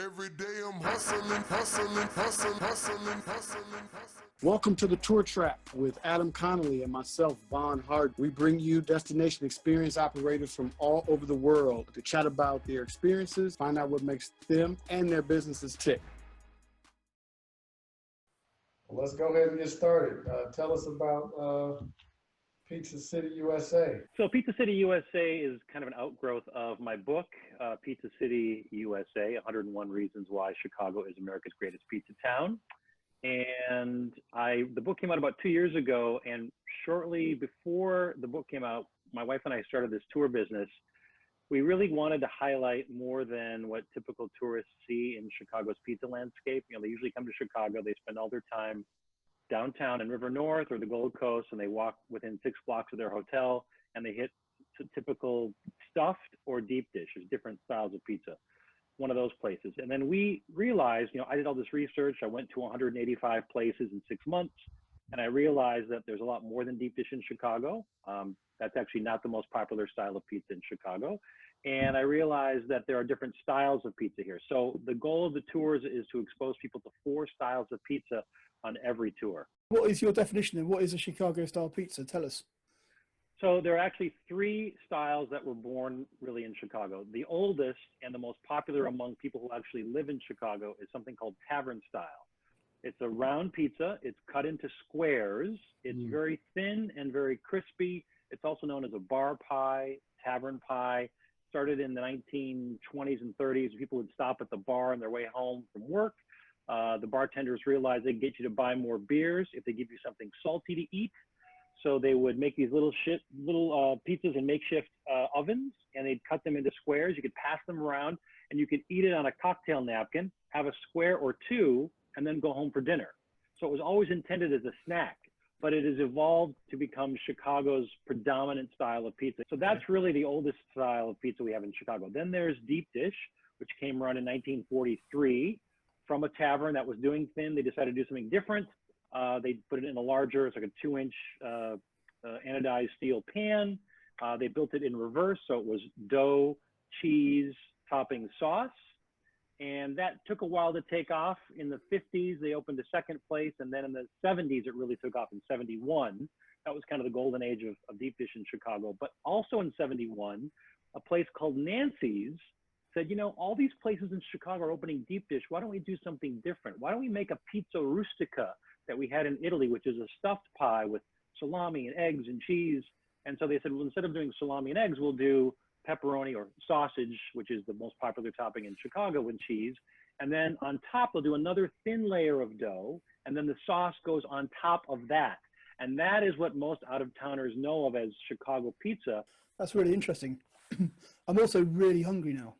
Every day I'm hustling, hustling, hustling, hustling, hustling, hustling. Welcome to the Tour Trap with Adam Connolly and myself, Vaughn Hart. We bring you destination experience operators from all over the world to chat about their experiences, find out what makes them and their businesses tick. Well, let's go ahead and get started. Tell us about Pizza City, USA. So Pizza City, USA is kind of an outgrowth of my book, Pizza City, USA, 101 Reasons Why Chicago is America's Greatest Pizza Town. And the book came out about 2 years ago, and shortly before the book came out, my wife and I started this tour business. We really wanted to highlight more than what typical tourists see in Chicago's pizza landscape. You know, they usually come to Chicago, they spend all their time downtown in River North or the Gold Coast, and they walk within 6 blocks of their hotel, and they hit typical stuffed or deep dish. There's different styles of pizza, one of those places. And then we realized, you know, I did all this research. I went to 185 places in 6 months, and I realized that there's a lot more than deep dish in Chicago. That's actually not the most popular style of pizza in Chicago. And I realized that there are different styles of pizza here. So the goal of the tours is to expose people to 4 styles of pizza on every tour. What is your definition and what is a Chicago style pizza? Tell us. So there are actually 3 styles that were born really in Chicago. The oldest and the most popular among people who actually live in Chicago is something called tavern style. It's a round pizza. It's cut into squares. It's very thin and very crispy. It's also known as a bar pie, tavern pie. Started in the 1920s and 30s. People would stop at the bar on their way home from work. The bartenders realized they'd get you to buy more beers if they give you something salty to eat. So they would make these little pizzas in makeshift ovens, and they'd cut them into squares. You could pass them around, and you could eat it on a cocktail napkin, have a square or 2, and then go home for dinner. So it was always intended as a snack, but it has evolved to become Chicago's predominant style of pizza. So that's really the oldest style of pizza we have in Chicago. Then there's deep dish, which came around in 1943 from a tavern that was doing thin. They decided to do something different. They put it in a larger, it's like a 2-inch anodized steel pan. They built it in reverse, so it was dough, cheese, topping, sauce. And that took a while to take off. In the 50s, they opened a second place, and then in the 70s, it really took off in 71. That was kind of the golden age of deep dish in Chicago. But also in 71, a place called Nancy's said, you know, all these places in Chicago are opening deep dish. Why don't we do something different? Why don't we make a pizza rustica that we had in Italy, which is a stuffed pie with salami and eggs and cheese? And so they said, well, instead of doing salami and eggs, we'll do pepperoni or sausage, which is the most popular topping in Chicago, with cheese. And then on top, they'll do another thin layer of dough, and then the sauce goes on top of that. And that is what most out-of-towners know of as Chicago pizza. That's really interesting. I'm also really hungry now.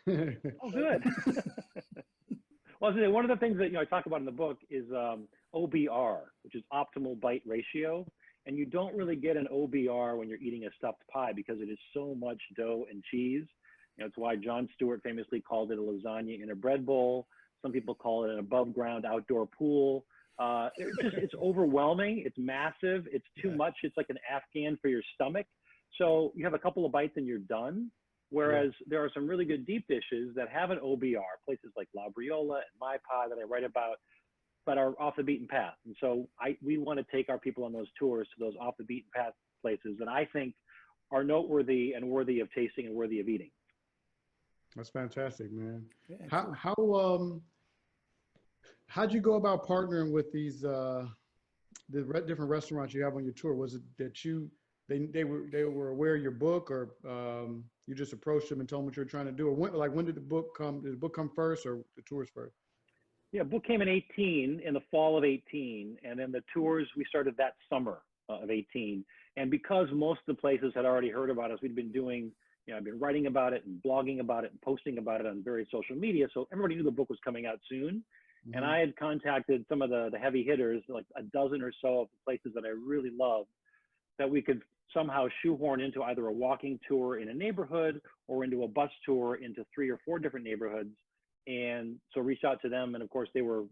Oh, good. Well, one of the things that I talk about in the book is OBR, which is optimal bite ratio. And you don't really get an OBR when you're eating a stuffed pie because it is so much dough and cheese. It's why Jon Stewart famously called it a lasagna in a bread bowl. Some people call it an above ground outdoor pool. It's overwhelming. It's massive. It's too much. It's like an Afghan for your stomach. So you have a couple of bites and you're done. Whereas there are some really good deep dishes that have an OBR, places like La Briola and My Pie that I write about, but are off the beaten path. And so we want to take our people on those tours to those off the beaten path places that I think are noteworthy and worthy of tasting and worthy of eating. That's fantastic, man. Yeah, How'd you go about partnering with these the different restaurants you have on your tour? Was it that they were aware of your book, or you just approached them and told them what you're trying to do? Or when did the book come? Did the book come first or the tours first? Yeah, book came in the fall of 18, and then the tours we started that summer of 18. And because most of the places had already heard about us, we'd been doing, I've been writing about it and blogging about it and posting about it on various social media. So everybody knew the book was coming out soon. Mm-hmm. And I had contacted some of the heavy hitters, like a dozen or so of the places that I really loved, that we could somehow shoehorn into either a walking tour in a neighborhood or into a bus tour into 3 or 4 different neighborhoods. And so reached out to them, and of course they were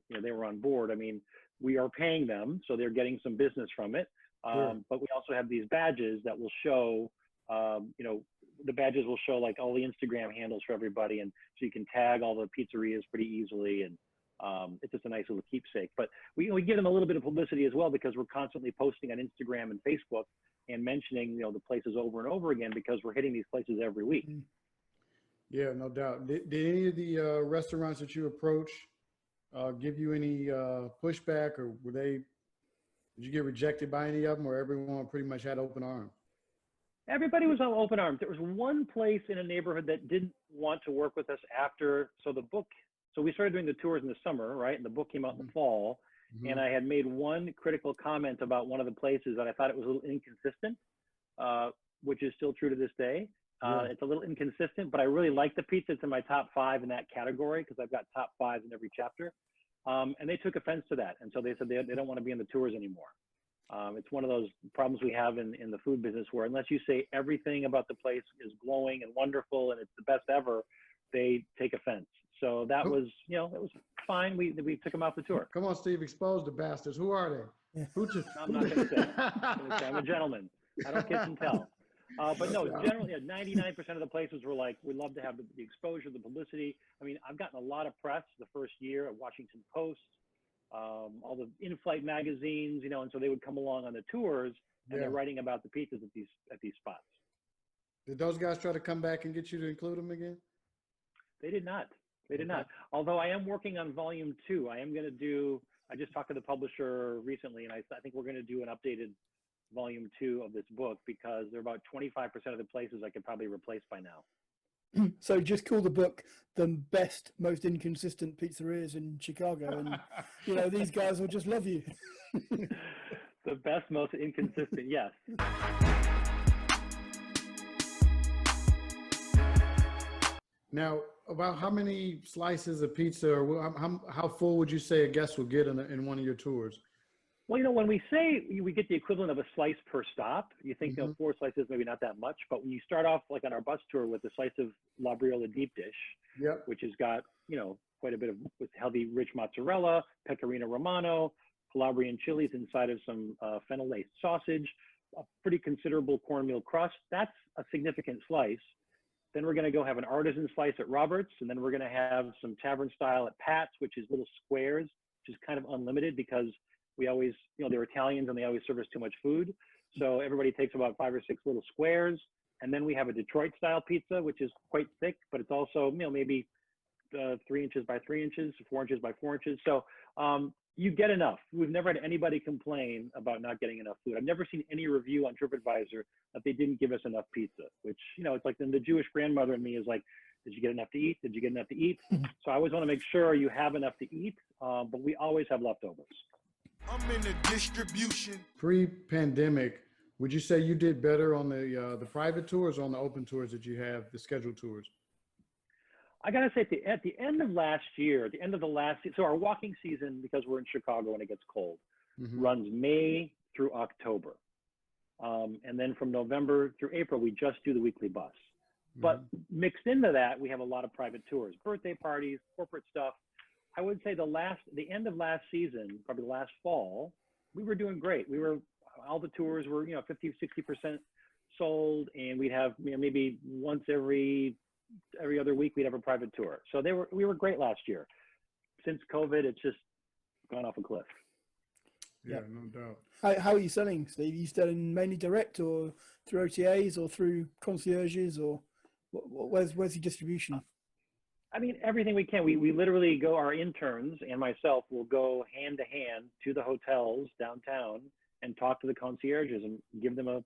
on board. I mean, we are paying them, so they're getting some business from it. Sure. But we also have these badges that will show You know, the badges will show like all the Instagram handles for everybody, and so you can tag all the pizzerias pretty easily, and it's just a nice little keepsake. But we give them a little bit of publicity as well, because we're constantly posting on Instagram and Facebook and mentioning, you know, the places over and over again, because we're hitting these places every week. Yeah, no doubt. Did any of the restaurants that you approach give you any pushback, or did you get rejected by any of them, or everyone pretty much had open arms? Everybody was on open arms. There was one place in a neighborhood that didn't want to work with us after. So we started doing the tours in the summer, right? And the book came out in the fall. And I had made one critical comment about one of the places that I thought it was a little inconsistent, which is still true to this day. It's a little inconsistent, but I really like the pizza. It's in my top 5 in that category, because I've got top 5s in every chapter. And they took offense to that. And so they said they don't want to be in the tours anymore. It's one of those problems we have in the food business, where unless you say everything about the place is glowing and wonderful and it's the best ever, they take offense. So that was, you know, it was fine. We took them off the tour. Come on, Steve, expose the bastards. Who are they? I'm not going to say. I'm a gentleman. I don't kiss and tell. But no, generally, 99% of the places were like, we love to have the exposure, the publicity. I mean, I've gotten a lot of press the first year at Washington Post, all the in-flight magazines, you know, and so they would come along on the tours, and they're writing about the pizzas at these spots. Did those guys try to come back and get you to include them again? They did not. They did not. Although I am working on volume 2. I just talked to the publisher recently, and I think we're going to do an updated volume 2 of this book, because there are about 25% of the places I could probably replace by now. So just call the book "The Best, Most Inconsistent Pizzerias in Chicago," and you know these guys will just love you. The best, most inconsistent, yes. Now, about how many slices of pizza, or how full would you say a guest will get in one of your tours? Well, you know, when we say we get the equivalent of a slice per stop, you think, you know, 4 slices, maybe not that much. But when you start off, like on our bus tour, with a slice of La Briola deep dish, which has got, you know, quite a bit of with healthy, rich mozzarella, pecorino romano, Calabrian chilies inside of some fennel-laced sausage, a pretty considerable cornmeal crust, that's a significant slice. Then we're going to go have an artisan slice at Roberts, and then we're going to have some tavern style at Pat's, which is little squares, which is kind of unlimited, because we always, you know, they're Italians and they always serve us too much food. So everybody takes about 5 or 6 little squares. And then we have a Detroit style pizza, which is quite thick, but it's also, you know, maybe 3 inches by 3 inches, 4 inches by 4 inches. So you get enough. We've never had anybody complain about not getting enough food. I've never seen any review on TripAdvisor that they didn't give us enough pizza, which, you know, it's like the Jewish grandmother in me is like, did you get enough to eat? Did you get enough to eat? So I always want to make sure you have enough to eat, but we always have leftovers. I'm in the distribution. Pre-pandemic, would you say you did better on the private tours or on the open tours that you have, the scheduled tours? I gotta say, at the end of last year, so our walking season, because we're in Chicago and it gets cold, runs May through October. And then from November through April, we just do the weekly bus. But mixed into that, we have a lot of private tours, birthday parties, corporate stuff. I would say the end of last season, probably last fall, we were doing great. All the tours were, you know, 50, 60% sold, and we'd have, you know, maybe once every other week we'd have a private tour. So we were great last year. Since COVID, it's just gone off a cliff. Yeah, no doubt. How are you selling, Steve? Are you selling mainly direct, or through OTAs, or through concierges, or where's your distribution? I mean, everything we can. We literally go, our interns and myself will go hand to hand to the hotels downtown and talk to the concierges and give them a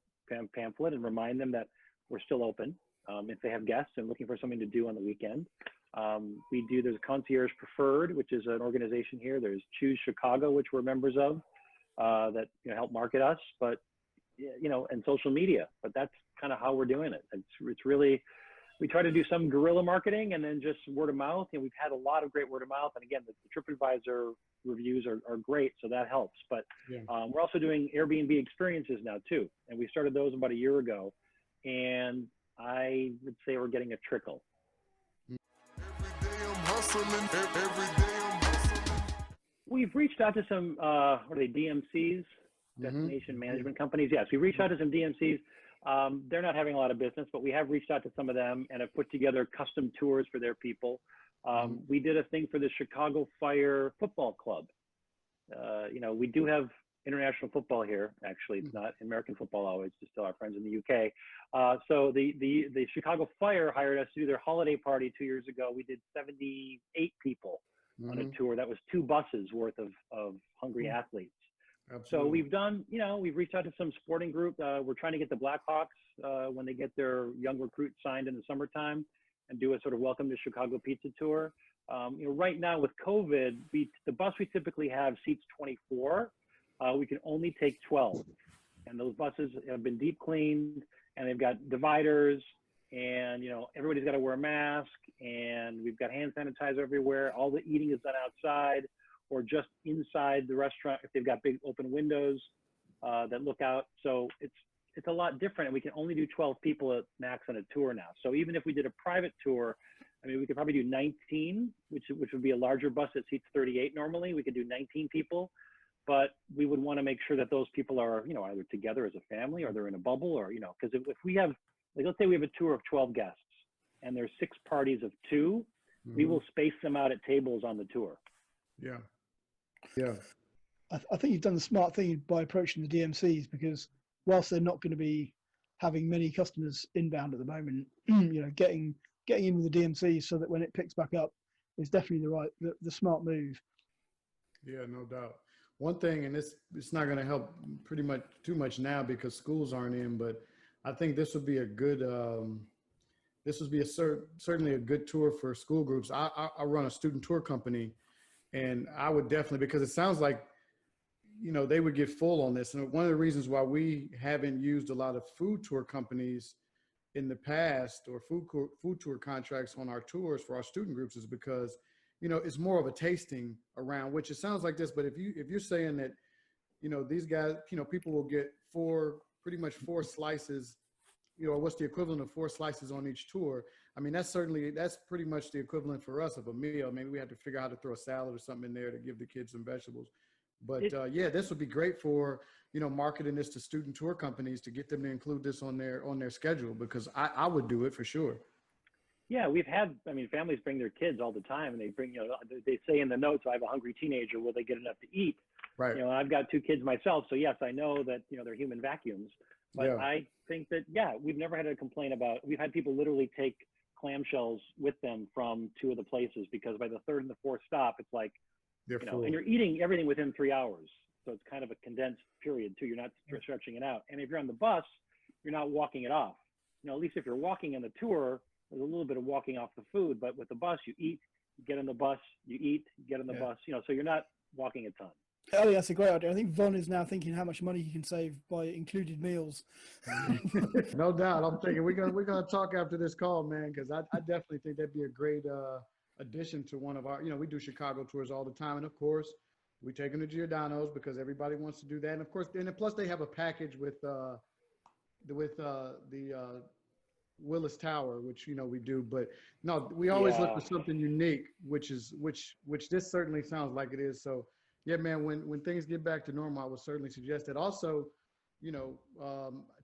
pamphlet and remind them that we're still open if they have guests and looking for something to do on the weekend. There's Concierge Preferred, which is an organization here. There's Choose Chicago, which we're members of, that, you know, help market us, but, you know, and social media. But that's kind of how we're doing it. It's really, we try to do some guerrilla marketing and then just word of mouth. And we've had a lot of great word of mouth. And again, the TripAdvisor reviews are great, so that helps. But we're also doing Airbnb experiences now too. And we started those about a year ago. And I would say we're getting a trickle. Every day I'm hustling. Every day I'm hustling. We've reached out to some, what are they, DMCs, destination management companies. Yes, we reached out to some DMCs. They're not having a lot of business, but we have reached out to some of them and have put together custom tours for their people. We did a thing for the Chicago Fire Football Club. You know, we do have international football here. Actually, it's not American football always, just to our friends in the UK. So the Chicago Fire hired us to do their holiday party 2 years ago. We did 78 people on a tour. That was 2 buses worth of hungry athletes. Absolutely. So we've done, you know, we've reached out to some sporting group. We're trying to get the Blackhawks when they get their young recruits signed in the summertime and do a sort of welcome to Chicago pizza tour. You know, right now with COVID, the bus we typically have seats 24. We can only take 12. And those buses have been deep cleaned and they've got dividers and, you know, everybody's got to wear a mask and we've got hand sanitizer everywhere. All the eating is done outside or just inside the restaurant if they've got big open windows that look out. So it's a lot different, and we can only do 12 people at max on a tour now. So even if we did a private tour, I mean, we could probably do 19, which would be a larger bus that seats 38 normally. We could do 19 people, but we would want to make sure that those people are, you know, either together as a family or they're in a bubble or, you know, because if we have, like, let's say we have a tour of 12 guests and there's 6 parties of 2, we will space them out at tables on the tour. Yeah. Yeah. I think you've done the smart thing by approaching the DMCs, because whilst they're not going to be having many customers inbound at the moment, you know, getting in with the DMCs so that when it picks back up is definitely the smart move. Yeah, no doubt. One thing, and it's not going to help pretty much too much now because schools aren't in, but I think this would be a good, certainly a good tour for school groups. I run a student tour company, and I would definitely, because it sounds like, you know, they would get full on this. And one of the reasons why we haven't used a lot of food tour companies in the past, or food tour contracts on our tours for our student groups, is because, you know, it's more of a tasting around, which it sounds like this, but if you're saying that, you know, these guys, you know, people will get pretty much 4 slices, you know, what's the equivalent of 4 slices on each tour? I mean, that's pretty much the equivalent for us of a meal. Maybe we have to figure out how to throw a salad or something in there to give the kids some vegetables. But yeah, this would be great for, you know, marketing this to student tour companies to get them to include this on their schedule, because I would do it for sure. Yeah, we've had, I mean, families bring their kids all the time, and they bring, you know, they say in the notes, I have a hungry teenager, will they get enough to eat? Right. You know, I've got 2 kids myself, so yes, I know that, you know, they're human vacuums. But Yeah. I think that, yeah, we've never had a complaint about, we've had people literally take clamshells with them from 2 of the places, because by the 3rd and the 4th stop, it's like, They're you know, full. and you're eating everything within 3 hours. So it's kind of a condensed period too. You're not stretching it out. And if you're on the bus, you're not walking it off. You know, at least if you're walking on the tour, there's a little bit of walking off the food, but with the bus, you eat, you get on the bus, you eat, you get on the bus, you know, so you're not walking a ton. I think that's a great idea. I think Von is now thinking how much money he can save by included meals. No doubt. I'm thinking we're gonna talk after this call, man, because I definitely think that'd be a great addition to one of our, you know, we do Chicago tours all the time, and of course we take them to Giordano's because everybody wants to do that, and of course, and plus they have a package with the Willis Tower, which, you know, we do, but no, we always look for something unique, which this certainly sounds like it is. So yeah, man, when things get back to normal, I would certainly suggest that. Also, you know,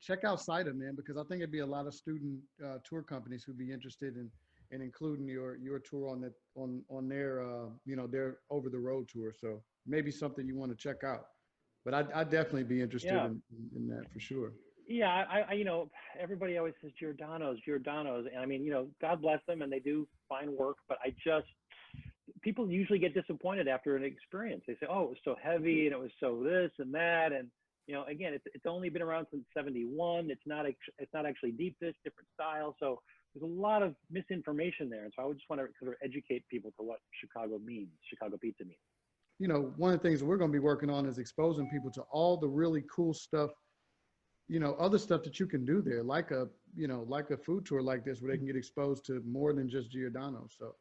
check out CITA, man, because I think it'd be a lot of student tour companies who'd be interested in including your tour on their you know, their over the road tour. So maybe something you want to check out. But I'd definitely be interested in that for sure. Yeah, I you know, everybody always says Giordano's, and I mean, you know, God bless them, and they do fine work, but people usually get disappointed after an experience. They say, oh, it was so heavy, and it was so this and that, and, you know, again, it's only been around since '71. It's not actually deep dish, different style, so there's a lot of misinformation there, and so I would just want to sort of educate people to what Chicago pizza means. You know, one of the things that we're going to be working on is exposing people to all the really cool stuff, you know, other stuff that you can do there, like a food tour like this, where they can get exposed to more than just Giordano. So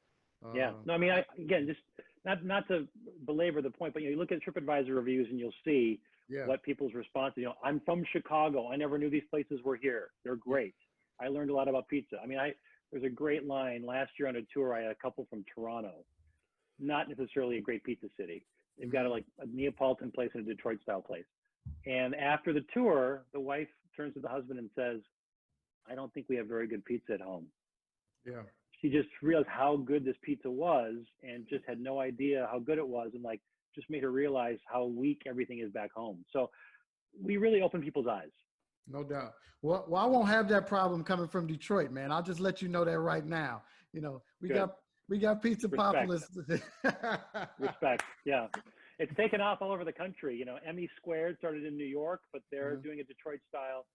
yeah, no, I mean, again, just not to belabor the point, but, you know, you look at TripAdvisor reviews and you'll see what people's response is. You know, I'm from Chicago. I never knew these places were here. They're great. I learned a lot about pizza. I mean, there's a great line last year on a tour. I had a couple from Toronto, not necessarily a great pizza city. They've got a Neapolitan place and a Detroit style place. And after the tour, the wife turns to the husband and says, I don't think we have very good pizza at home. Yeah. She just realized how good this pizza was and just had no idea how good it was, and like just made her realize how weak everything is back home. So we really opened people's eyes. No doubt. Well, I won't have that problem coming from Detroit, man. I'll just let you know that right now. You know, we Good. got pizza Respect. populists. Respect. Yeah. It's taken off all over the country. You know, Emmy Squared started in New York, but they're doing a Detroit style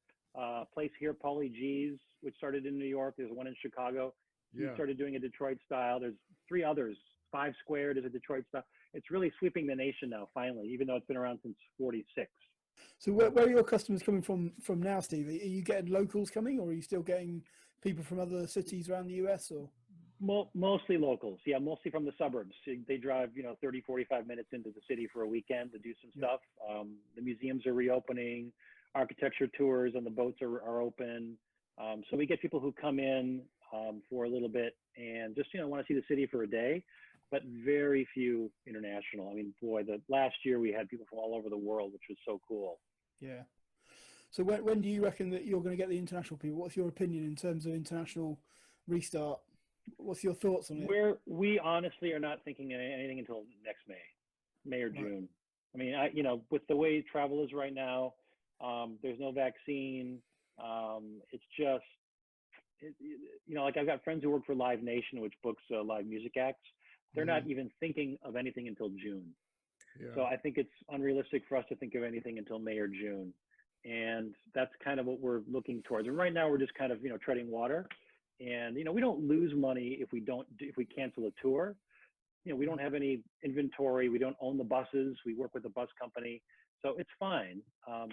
place here, Paulie G's, which started in New York. There's one in Chicago. He started doing a Detroit style. There's 3 others. 5 Squared is a Detroit style. It's really sweeping the nation now, finally, even though it's been around since 46. So where are your customers coming from now, Steve? Are you getting locals coming, or are you still getting people from other cities around the US? Or Mostly locals. Yeah, mostly from the suburbs. They drive, 30, 45 minutes into the city for a weekend to do some stuff. The museums are reopening. Architecture tours on the boats are open. So we get people who come in for a little bit and just, want to see the city for a day, but very few international. I mean, boy, the last year we had people from all over the world, which was so cool. Yeah. So when do you reckon that you're going to get the international people? What's your opinion in terms of international restart? What's your thoughts on it? We honestly are not thinking anything until next May or June. I mean, with the way travel is right now, there's no vaccine. It's just, like I've got friends who work for Live Nation, which books live music acts. They're not even thinking of anything until June. Yeah. So I think it's unrealistic for us to think of anything until May or June. And that's kind of what we're looking towards. And right now we're just kind of, treading water. And, we don't lose money if we cancel a tour. We don't have any inventory. We don't own the buses. We work with a bus company. So it's fine.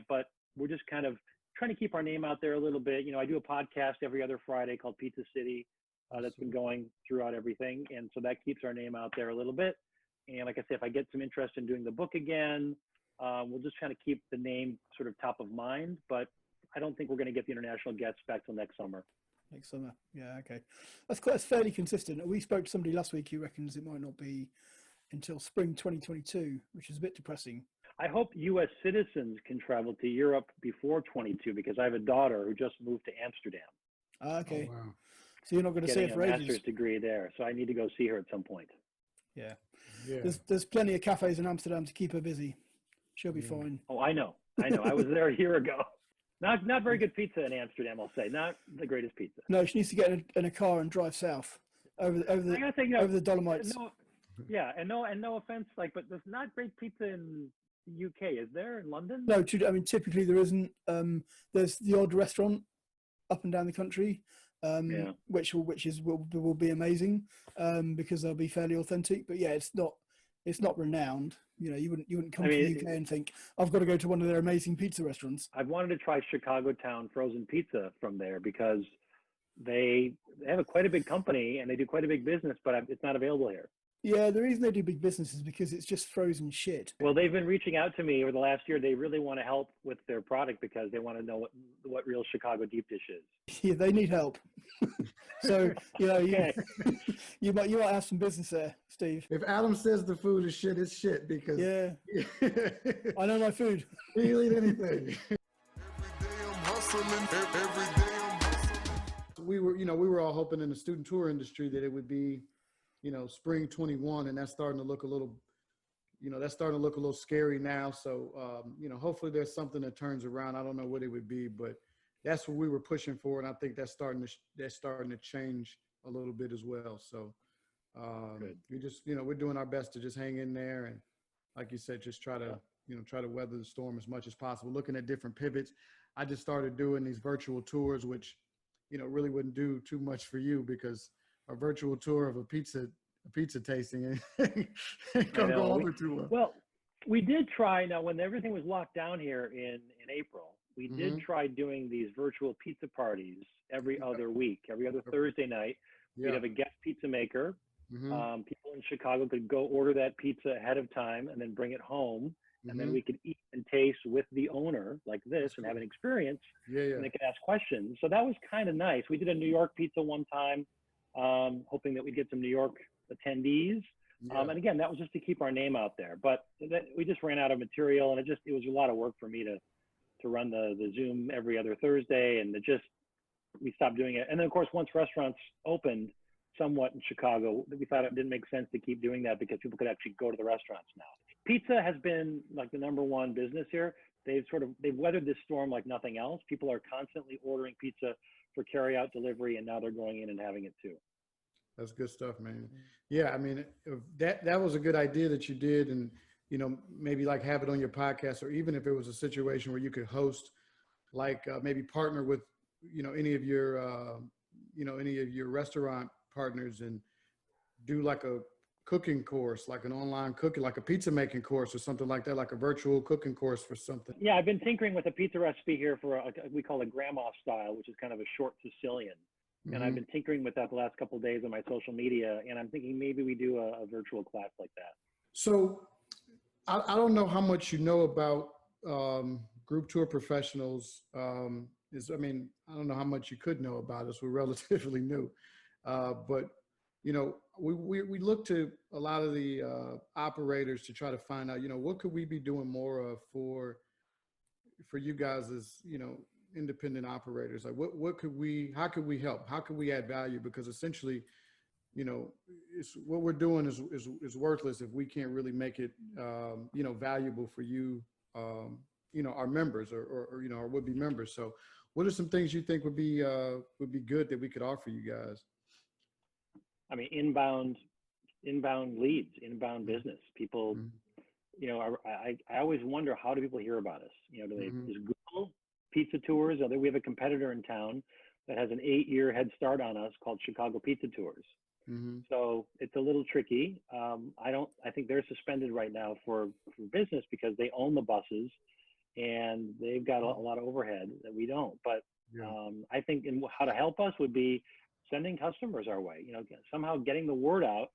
But we're just kind of trying to keep our name out there a little bit. I do a podcast every other Friday called Pizza City that's been going throughout everything. And so that keeps our name out there a little bit. And like I said, if I get some interest in doing the book again, we'll just kind of keep the name sort of top of mind. But I don't think we're going to get the international guests back till next summer. Next summer. Yeah, okay. That's fairly consistent. We spoke to somebody last week who reckons it might not be until spring 2022, which is a bit depressing. I hope U.S. citizens can travel to Europe before 22 because I have a daughter who just moved to Amsterdam. Okay. Oh, wow. So you're not going to see her for ages. Getting a master's degree there, so I need to go see her at some point. Yeah. There's plenty of cafes in Amsterdam to keep her busy. She'll be fine. Oh, I know. I was there a year ago. Not very good pizza in Amsterdam, I'll say. Not the greatest pizza. No, she needs to get in a car and drive south over the Dolomites. No offense, but there's not great pizza in the UK, is there? In London? No, typically there isn't. There's the odd restaurant up and down the country, which will be amazing because they'll be fairly authentic. But yeah, it's not renowned. You wouldn't come to the UK and think I've got to go to one of their amazing pizza restaurants. I've wanted to try Chicago Town frozen pizza from there because they have quite a big company and they do quite a big business, but it's not available here. Yeah, the reason they do big business is because it's just frozen shit. Well, they've been reaching out to me over the last year. They really want to help with their product because they want to know what real Chicago deep dish is. Yeah, they need help. So, you might have some business there, Steve. If Adam says the food is shit, it's shit because I know my food. He'll eat anything. We were all hoping in the student tour industry that it would be spring 21, and that's starting to look a little scary now. So, hopefully there's something that turns around. I don't know what it would be, but that's what we were pushing for. And I think that's starting to change a little bit as well. So, we just, we're doing our best to just hang in there. And like you said, just try to weather the storm as much as possible, looking at different pivots. I just started doing these virtual tours, which, really wouldn't do too much for you because a virtual tour of a pizza tasting ain't gonna go over too well. Well, we did try now when everything was locked down here in April. We did try doing these virtual pizza parties every other week, every other Thursday night. We'd have a guest pizza maker. People in Chicago could go order that pizza ahead of time and then bring it home. And then we could eat and taste with the owner like this and have an experience. And they could ask questions. So that was kind of nice. We did a New York pizza one time, hoping that we'd get some New York attendees. Yeah. And again, that was just to keep our name out there. But we just ran out of material, and it was a lot of work for me to run the Zoom every other Thursday, and we stopped doing it. And then, of course, once restaurants opened somewhat in Chicago, we thought it didn't make sense to keep doing that because people could actually go to the restaurants now. Pizza has been like the #1 business here. They've weathered this storm like nothing else. People are constantly ordering pizza for carry-out delivery, and now they're going in and having it too. That's good stuff, man. Yeah, I mean, that was a good idea that you did, and maybe like have it on your podcast, or even if it was a situation where you could host, like maybe partner with any of your restaurant partners and do like a cooking course, like an online cooking, like a pizza making course or something like that, like a virtual cooking course for something. Yeah, I've been tinkering with a pizza recipe here for we call it grandma style, which is kind of a short Sicilian. And I've been tinkering with that the last couple of days on my social media, and I'm thinking maybe we do a virtual class like that. So I don't know how much you know about group tour professionals. I don't know how much you could know about us. We're relatively new, but we look to a lot of the operators to try to find out, what could we be doing more of for you guys as independent operators? Like how could we help? How could we add value? Because essentially, it's what we're doing is worthless if we can't really make it valuable for you, our members or our would-be members. So what are some things you think would be good that we could offer you guys? I mean, inbound leads, inbound business. People, I always wonder, how do people hear about us? Do they just Google pizza tours? We have a competitor in town that has an 8-year head start on us called Chicago Pizza Tours. So it's a little tricky. I think they're suspended right now for business because they own the buses and they've got a lot of overhead that we don't. But I think how to help us would be sending customers our way, somehow getting the word out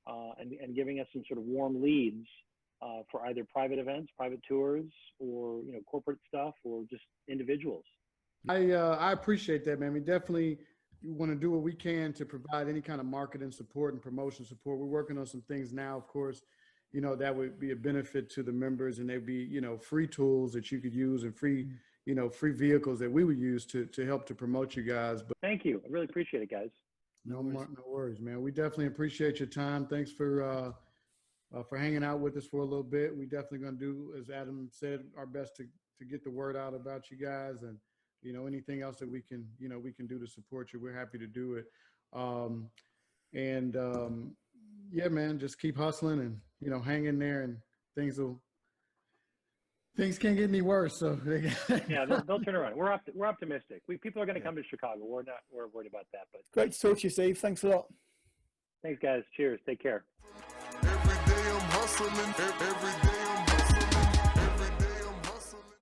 and giving us some sort of warm leads for either private events, private tours, or, corporate stuff, or just individuals. I appreciate that, man. We definitely want to do what we can to provide any kind of marketing support and promotion support. We're working on some things now, of course, that would be a benefit to the members, and they'd be, free tools that you could use and free vehicles that we would use to help to promote you guys. But thank you. I really appreciate it, guys. No worries, man. We definitely appreciate your time. Thanks for hanging out with us for a little bit. We definitely going to do, as Adam said, our best to get the word out about you guys, and anything else that we can do to support you, we're happy to do it. Yeah, man, just keep hustling and hang in there, and things can't get any worse. So yeah, they'll turn around. We're optimistic. People are going to come to Chicago. We're worried about that. But great to talk to you, Steve. Thanks a lot. Thanks, guys. Cheers. Take care. Every day I'm hustling.